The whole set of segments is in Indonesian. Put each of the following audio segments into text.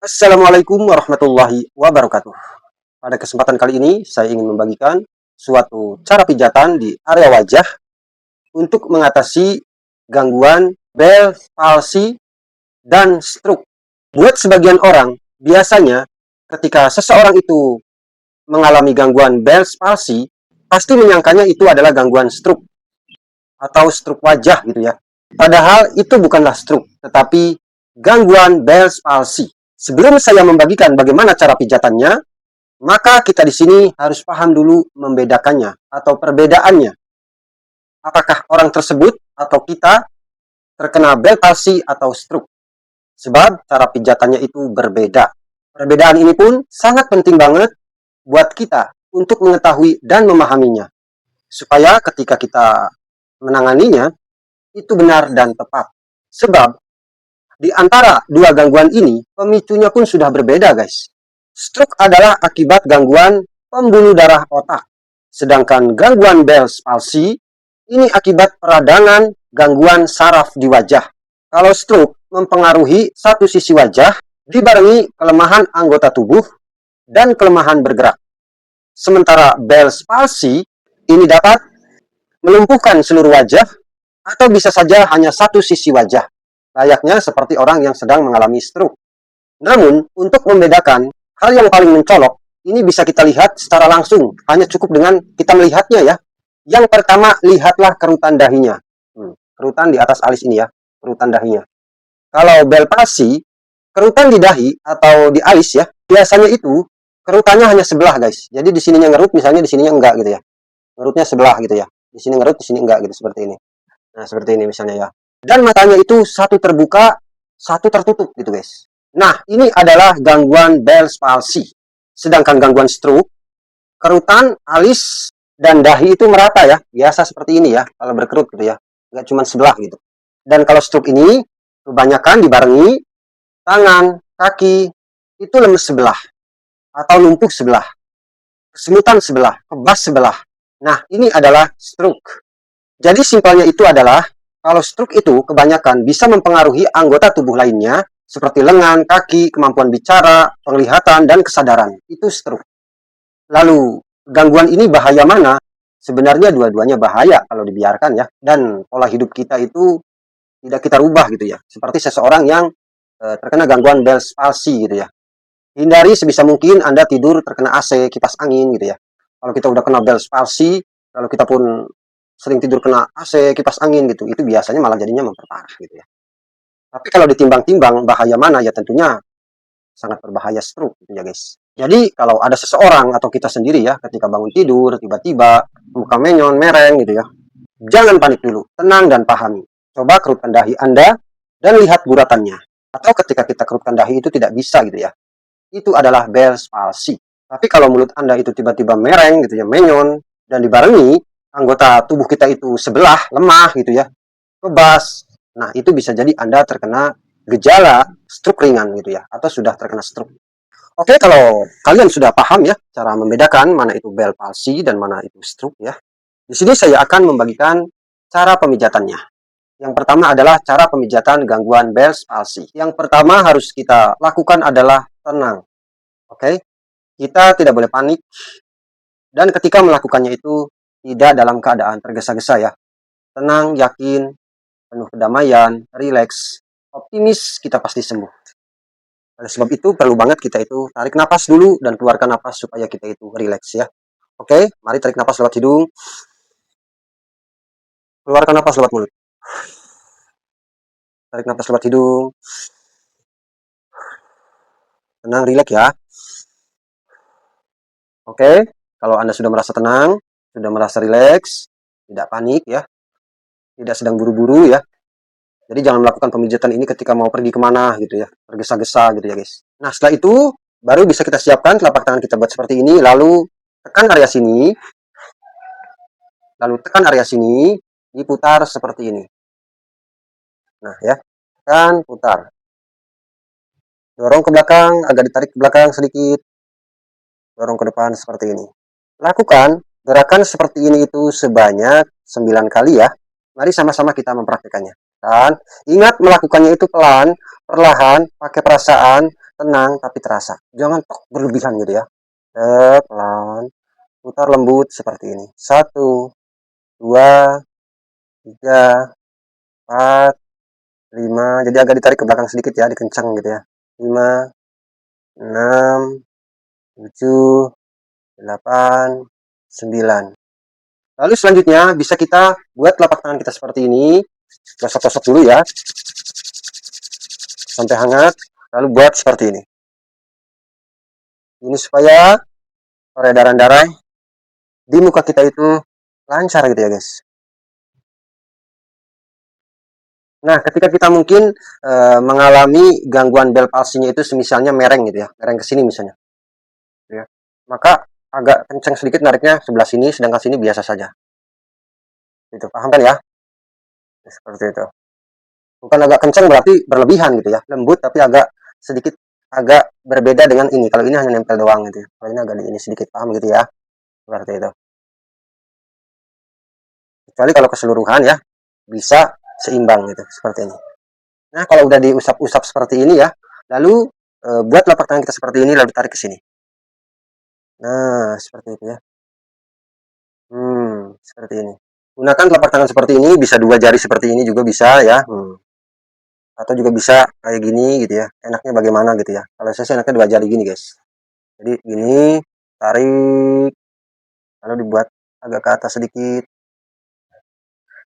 Assalamualaikum warahmatullahi wabarakatuh. Pada kesempatan kali ini, saya ingin membagikan suatu cara pijatan di area wajah untuk mengatasi gangguan Bell palsy dan stroke. Buat sebagian orang, biasanya ketika seseorang itu mengalami gangguan Bell palsy, pasti menyangkanya itu adalah gangguan stroke atau stroke wajah gitu ya. Padahal itu bukanlah stroke, tetapi gangguan Bell palsy. Sebelum saya membagikan bagaimana cara pijatannya, maka kita di sini harus paham dulu membedakannya atau perbedaannya. Apakah orang tersebut atau kita terkena Bell palsy atau stroke? Sebab cara pijatannya itu berbeda. Perbedaan ini pun sangat penting banget buat kita untuk mengetahui dan memahaminya. Supaya ketika kita menanganinya, itu benar dan tepat. Sebab di antara dua gangguan ini, pemicunya pun sudah berbeda, guys. Stroke adalah akibat gangguan pembuluh darah otak. Sedangkan gangguan Bell palsy ini akibat peradangan gangguan saraf di wajah. Kalau stroke mempengaruhi satu sisi wajah, dibarengi kelemahan anggota tubuh dan kelemahan bergerak. Sementara Bell palsy ini dapat melumpuhkan seluruh wajah atau bisa saja hanya satu sisi wajah, layaknya seperti orang yang sedang mengalami stroke. Namun, untuk membedakan, hal yang paling mencolok, ini bisa kita lihat secara langsung, hanya cukup dengan kita melihatnya ya. Yang pertama, lihatlah kerutan dahinya. Kerutan di atas alis ini ya, kerutan dahinya. Kalau Bell palsy, kerutan di dahi atau di alis ya, biasanya itu kerutannya hanya sebelah, guys. Jadi di sininya ngerut, misalnya di sininya enggak gitu ya. Ngerutnya sebelah gitu ya. Di sini ngerut, di sini enggak gitu, seperti ini. Nah, seperti ini misalnya ya. Dan matanya itu satu terbuka, satu tertutup gitu, guys. Nah, ini adalah gangguan Bell palsy. Sedangkan gangguan stroke, kerutan, alis, dan dahi itu merata ya. Biasa seperti ini ya, kalau berkerut gitu ya. Nggak cuma sebelah gitu. Dan kalau stroke ini, kebanyakan dibarengi tangan, kaki, itu lemes sebelah. Atau lumpuh sebelah. Kesemutan sebelah, kebas sebelah. Nah, ini adalah stroke. Jadi simpelnya itu adalah, kalau stroke itu kebanyakan bisa mempengaruhi anggota tubuh lainnya, seperti lengan, kaki, kemampuan bicara, penglihatan, dan kesadaran. Itu stroke. Lalu, gangguan ini bahaya mana? Sebenarnya dua-duanya bahaya kalau dibiarkan ya. Dan pola hidup kita itu tidak kita rubah gitu ya. Seperti seseorang yang terkena gangguan Bell palsy gitu ya. Hindari sebisa mungkin Anda tidur terkena AC, kipas angin gitu ya. Kalau kita udah kena Bell palsy, lalu kita pun sering tidur kena AC, kipas angin gitu, itu biasanya malah jadinya memperparah gitu ya. Tapi kalau ditimbang-timbang bahaya mana, ya tentunya sangat berbahaya stroke gitu ya guys. Jadi kalau ada seseorang atau kita sendiri ya, ketika bangun tidur, tiba-tiba muka menyon, mereng gitu ya, jangan panik dulu, tenang dan pahami. Coba kerutkan dahi Anda dan lihat guratannya. Atau ketika kita kerutkan dahi itu tidak bisa gitu ya, itu adalah Bell palsy. Tapi kalau mulut Anda itu tiba-tiba mereng gitu ya, menyon, dan dibarengi anggota tubuh kita itu sebelah, lemah gitu ya, kebas, nah itu bisa jadi Anda terkena gejala stroke ringan gitu ya, atau sudah terkena stroke. Oke, kalau kalian sudah paham ya cara membedakan mana itu Bell palsy dan mana itu stroke ya. Di sini saya akan membagikan cara pemijatannya. Yang pertama adalah cara pemijatan gangguan Bell palsy. Yang pertama harus kita lakukan adalah tenang. Oke, kita tidak boleh panik. Dan ketika melakukannya itu tidak dalam keadaan tergesa-gesa ya. Tenang, yakin, penuh kedamaian, rileks, optimis, kita pasti sembuh. Oleh sebab itu perlu banget kita itu tarik napas dulu dan keluarkan napas supaya kita itu rileks ya. Oke, mari tarik napas lewat hidung. Keluarkan napas lewat mulut. Tarik napas lewat hidung. Tenang, rileks ya. Oke, kalau Anda sudah merasa tenang, sudah merasa rileks, tidak panik ya, tidak sedang buru-buru ya. Jadi jangan melakukan pemijatan ini ketika mau pergi kemana gitu ya, tergesa-gesa gitu ya guys. Nah setelah itu baru bisa kita siapkan telapak tangan kita buat seperti ini, lalu tekan area sini, diputar seperti ini. Nah ya, tekan, putar. Dorong ke belakang, agak ditarik ke belakang sedikit. Dorong ke depan seperti ini. Lakukan gerakan seperti ini itu sebanyak 9 kali ya. Mari sama-sama kita mempraktikannya. Dan ingat melakukannya itu pelan, perlahan, pakai perasaan, tenang tapi terasa. Jangan berlebihan gitu ya. Pelan, putar lembut seperti ini. 1, 2, 3, 4, 5. Jadi agak ditarik ke belakang sedikit ya, dikencang gitu ya. 5, 6, 7, 8, 9. Lalu selanjutnya bisa kita buat telapak tangan kita seperti ini. Gosok-gosok dulu ya, sampai hangat. Lalu buat seperti ini. Ini supaya peredaran darah di muka kita itu lancar gitu ya guys. Nah, ketika kita mungkin mengalami gangguan bel palsinya itu misalnya mereng gitu ya, mereng ke sini misalnya. Ya. Maka agak kencang sedikit nariknya sebelah sini, sedangkan sini biasa saja. Itu paham kan ya? Seperti itu. Bukan agak kencang berarti berlebihan gitu ya, lembut tapi agak sedikit agak berbeda dengan ini. Kalau ini hanya nempel doang gitu ya. Kalau ini agak di ini sedikit, paham gitu ya? Seperti itu. Kecuali kalau keseluruhan ya, bisa seimbang gitu, seperti ini. Nah, kalau udah diusap-usap seperti ini ya, lalu buat telapak tangan kita seperti ini, lalu tarik ke sini. Nah, seperti itu ya. Seperti ini. Gunakan telapak tangan seperti ini, bisa 2 jari seperti ini juga bisa ya. Atau juga bisa kayak gini gitu ya. Enaknya bagaimana gitu ya. Kalau saya sih enaknya 2 jari gini guys. Jadi gini, tarik, lalu dibuat agak ke atas sedikit.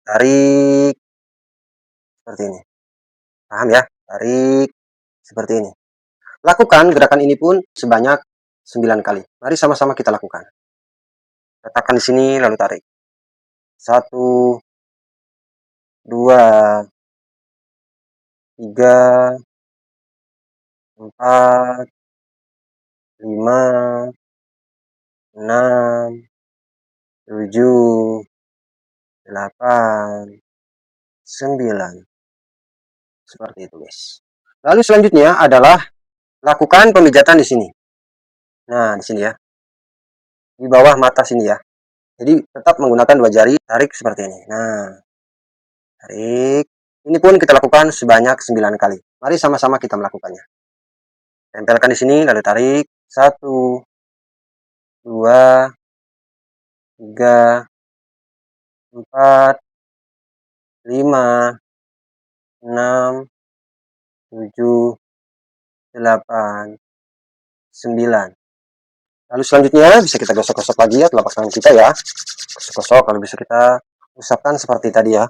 Tarik, seperti ini. Paham ya? Tarik, seperti ini. Lakukan gerakan ini pun sebanyak 9 kali. Mari sama-sama kita lakukan. Letakkan di sini, lalu tarik. 1, 2, 3, 4, 5, 6, 7, 8, 9. Seperti itu, guys. Lalu selanjutnya adalah lakukan pemijatan di sini. Nah, di sini ya. Di bawah mata sini ya. Jadi tetap menggunakan 2 jari, tarik seperti ini. Nah, tarik. Ini pun kita lakukan sebanyak 9 kali. Mari sama-sama kita melakukannya. Tempelkan di sini, lalu tarik. 1, 2, 3, 4, 5, 6, 7, 8, 9. Lalu selanjutnya bisa kita gosok-gosok lagi ya telapak tangan kita ya. Gosok-gosok, kalau bisa kita usapkan seperti tadi ya.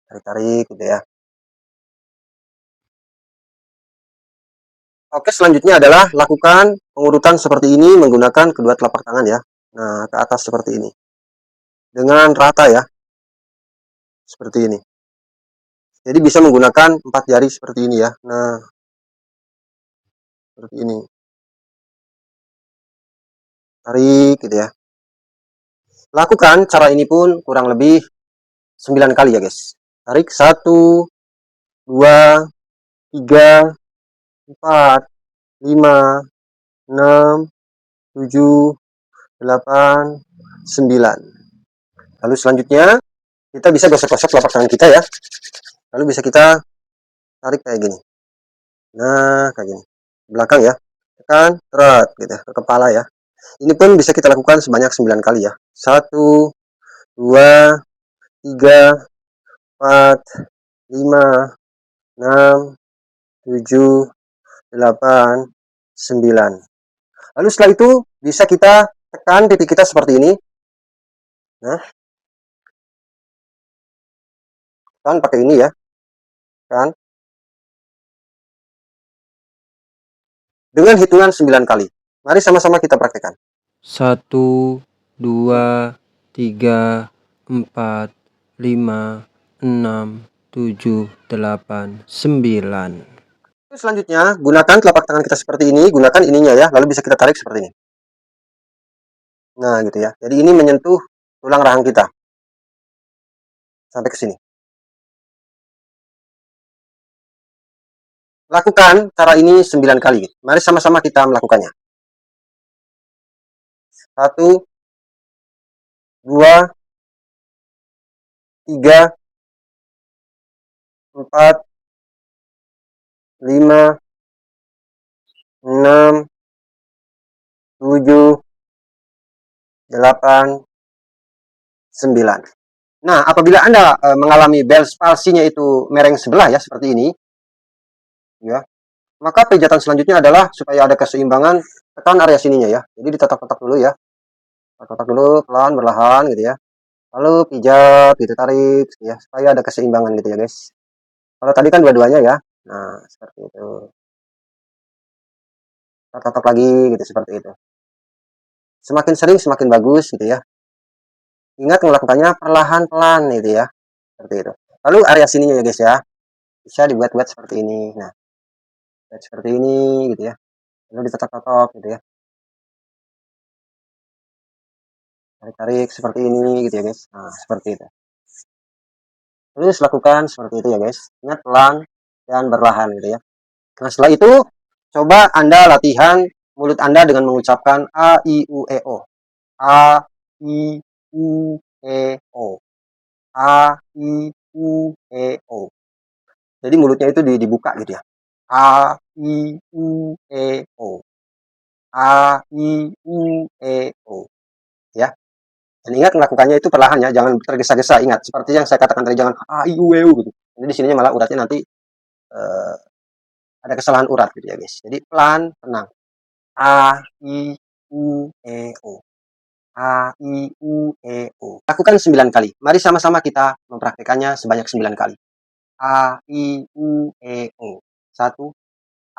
Tarik-tarik gitu ya. Oke, selanjutnya adalah lakukan pengurutan seperti ini menggunakan kedua telapak tangan ya. Nah, ke atas seperti ini. Dengan rata ya. Seperti ini. Jadi bisa menggunakan 4 jari seperti ini ya. Nah, seperti ini. Tarik gitu ya. Lakukan cara ini pun kurang lebih 9 kali ya guys. Tarik 1, 2, 3, 4, 5, 6, 7, 8, 9. Lalu selanjutnya kita bisa gosok-gosok telapak tangan kita ya. Lalu bisa kita tarik kayak gini. Nah, kayak gini. Belakang ya. Tekan, teret gitu ke kepala ya. Ini pun bisa kita lakukan sebanyak 9 kali ya. 1, 2, 3, 4, 5, 6, 7, 8, 9. Lalu setelah itu bisa kita tekan pipi kita seperti ini. Nah, kan pakai ini ya. Kan? Dengan hitungan 9 kali. Mari sama-sama kita praktekkan. 1, 2, 3, 4, 5, 6, 7, 8, 9. Selanjutnya, gunakan telapak tangan kita seperti ini, gunakan ininya ya, lalu bisa kita tarik seperti ini. Nah, gitu ya. Jadi ini menyentuh tulang rahang kita. Sampai ke sini. Lakukan cara ini 9 kali. Mari sama-sama kita melakukannya. 1, 2, 3, 4, 5, 6, 7, 8, 9. Nah, apabila Anda mengalami Bell's palsinya itu mereng sebelah ya, seperti ini, ya, maka pijatan selanjutnya adalah supaya ada keseimbangan, tekan area sininya ya. Jadi ditetak-tetak dulu ya. Tetak dulu pelan berlahan gitu ya. Lalu pijat gitu, tarik gitu ya, supaya ada keseimbangan gitu ya, guys. Kalau tadi kan dua-duanya ya. Nah, seperti itu. Tetak lagi gitu, seperti itu. Semakin sering semakin bagus gitu ya. Ingat melakukannya perlahan-pelan gitu ya. Seperti itu. Lalu area sininya ya, guys ya. Bisa dibuat-buat seperti ini. Nah, seperti ini gitu ya. Lalu ditetak-tetak gitu ya. Tarik-tarik seperti ini gitu ya, guys. Nah, seperti itu. Terus lakukan seperti itu ya, guys. Ingat pelan dan berlahan gitu ya. Nah, setelah itu coba Anda latihan mulut Anda dengan mengucapkan A, I, U, E, O. A, I, U, E, O. A, I, U, E, O. Jadi mulutnya itu dibuka gitu ya. A, I, U, E, O. A, I, U, E, O. Ya. Dan ingat melakukannya itu perlahan ya, jangan tergesa-gesa. Ingat, seperti yang saya katakan tadi, jangan A, I, U, E, O gitu. Jadi di sininya malah uratnya nanti ada kesalahan urat gitu ya, guys. Jadi pelan, tenang. A, I, U, E, O. A, I, U, E, O. Lakukan 9 kali. Mari sama-sama kita mempraktekannya sebanyak 9 kali. A, I, U, E, O. 1.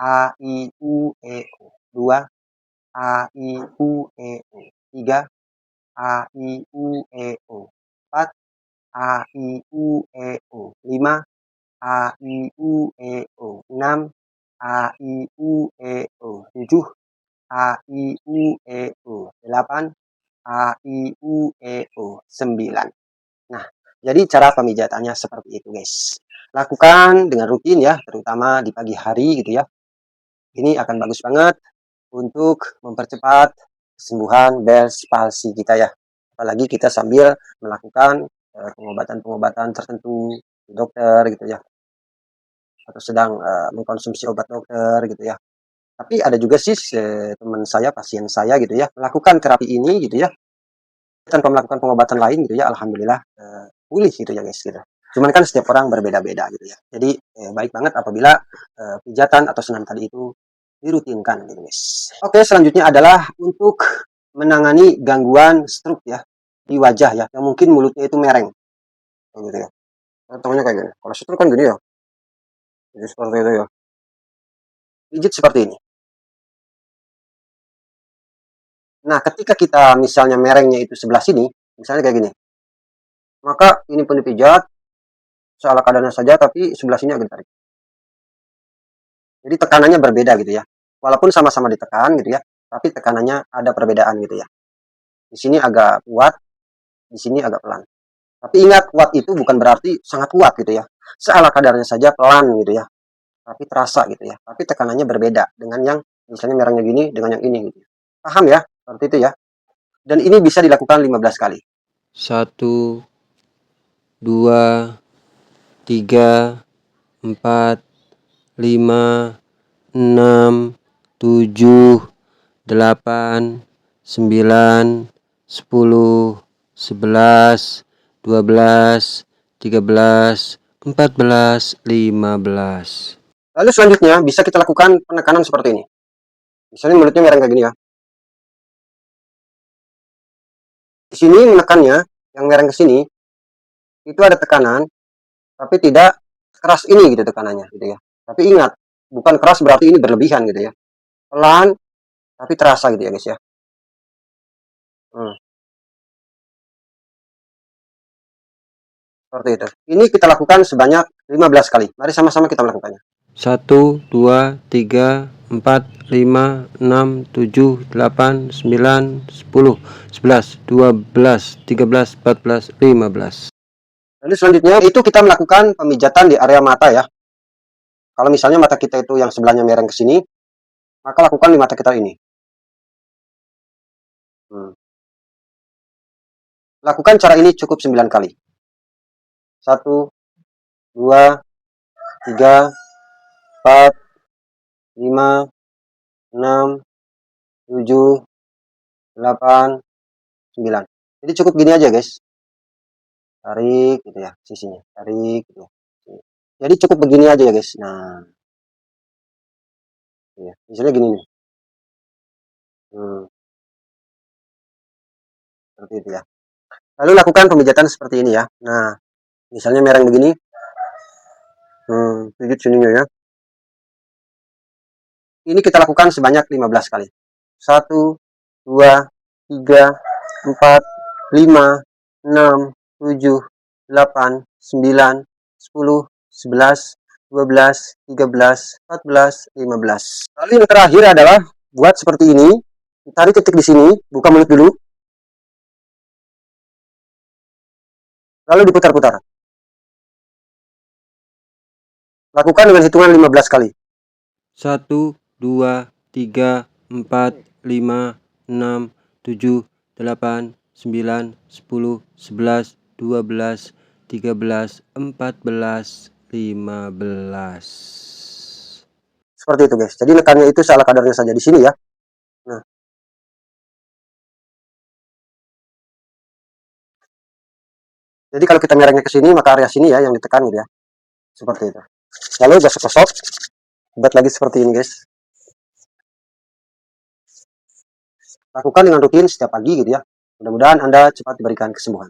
A, I, U, E, O. 2. A, I, U, E, O. 3. A, I, U, E, O. 4. A, I, U, E, O. 5. A, I, U, E, O. 6. A, I, U, E, O. 7. A, I, U, E, O. 8. A, I, U, E, O. 9. Nah, jadi cara pemijatannya seperti itu, guys. Lakukan dengan rutin ya, terutama di pagi hari gitu ya. Ini akan bagus banget untuk mempercepat kesembuhan Bell's palsy kita ya. Apalagi kita sambil melakukan pengobatan-pengobatan tertentu di dokter gitu ya. Atau sedang mengkonsumsi obat dokter gitu ya. Tapi ada juga sih teman saya, pasien saya gitu ya, melakukan terapi ini gitu ya, tanpa melakukan pengobatan lain gitu ya, alhamdulillah pulih gitu ya, guys gitu. Cuman kan setiap orang berbeda-beda gitu ya. Jadi baik banget apabila pijatan atau senam tadi itu dirutinkan gitu, guys. Oke, selanjutnya adalah untuk menangani gangguan stroke ya di wajah ya, yang mungkin mulutnya itu mereng gitu ya. Contohnya kayak gini. Kalau stroke kan gini ya. Jadi seperti itu ya. Pijit seperti ini. Nah, ketika kita misalnya merengnya itu sebelah sini, misalnya kayak gini, maka ini pun dipijat, seala kadarnya saja, tapi sebelah sini agak ditarik. Jadi tekanannya berbeda gitu ya. Walaupun sama-sama ditekan gitu ya, tapi tekanannya ada perbedaan gitu ya. Di sini agak kuat, di sini agak pelan. Tapi ingat, kuat itu bukan berarti sangat kuat gitu ya. Seala kadarnya saja pelan gitu ya. Tapi terasa gitu ya. Tapi tekanannya berbeda dengan yang misalnya merahnya gini dengan yang ini gitu. Paham ya? Seperti itu ya. Dan ini bisa dilakukan 15 kali. 1, 2, 3, 4, 5, 6, 7, 8, 9, 10, 11, 12, 13, 14, 15. Lalu selanjutnya bisa kita lakukan penekanan seperti ini. Misalnya mulutnya merah kayak gini ya. Di sini menekannya, yang merah ke sini, itu ada tekanan, tapi tidak keras ini gitu tekanannya gitu ya. Tapi ingat, bukan keras berarti ini berlebihan gitu ya. Pelan, tapi terasa gitu ya, guys ya. Seperti itu. Ini kita lakukan sebanyak 15 kali. Mari sama-sama kita melakukannya. 1, 2, 3, 4, 5, 6, 7, 8, 9, 10, 11, 12, 13, 14, 15. Lalu selanjutnya itu kita melakukan pemijatan di area mata ya. Kalau misalnya mata kita itu yang sebelahnya mereng ke sini, maka lakukan di mata kita ini. Lakukan cara ini cukup 9 kali. 1, 2, 3, 4, 5, 6, 7, 8, 9. Jadi cukup gini aja guys. Tarik gitu ya sisinya. Tarik gitu ya. Jadi cukup begini aja ya guys. Nah, ya, misalnya gini nih. Seperti itu ya. Lalu lakukan pemijatan seperti ini ya. Nah, misalnya mereng begini. Pijit sininya ya. Ini kita lakukan sebanyak 15 kali. 1, 2, 3, 4, 5, 6, 7, 8, 9, 10, 11, 12, 13, 14, 15. Lalu yang terakhir adalah buat seperti ini. Tarik titik di sini, buka mulut dulu. Lalu diputar-putar. Lakukan dengan hitungan 15 kali. 1, 2, 3, 4, 5, 6, 7, 8, 9, 10, 11, 12, 13, 14, 15. Seperti itu guys. Jadi nekannya itu salah kadarnya saja di sini ya. Nah. Jadi kalau kita merengnya ke sini, maka area sini ya yang ditekan gitu ya. Seperti itu. Lalu gosok-gosok. Buat lagi seperti ini guys. Lakukan dengan rutin setiap pagi gitu ya. Mudah-mudahan Anda cepat diberikan kesembuhan.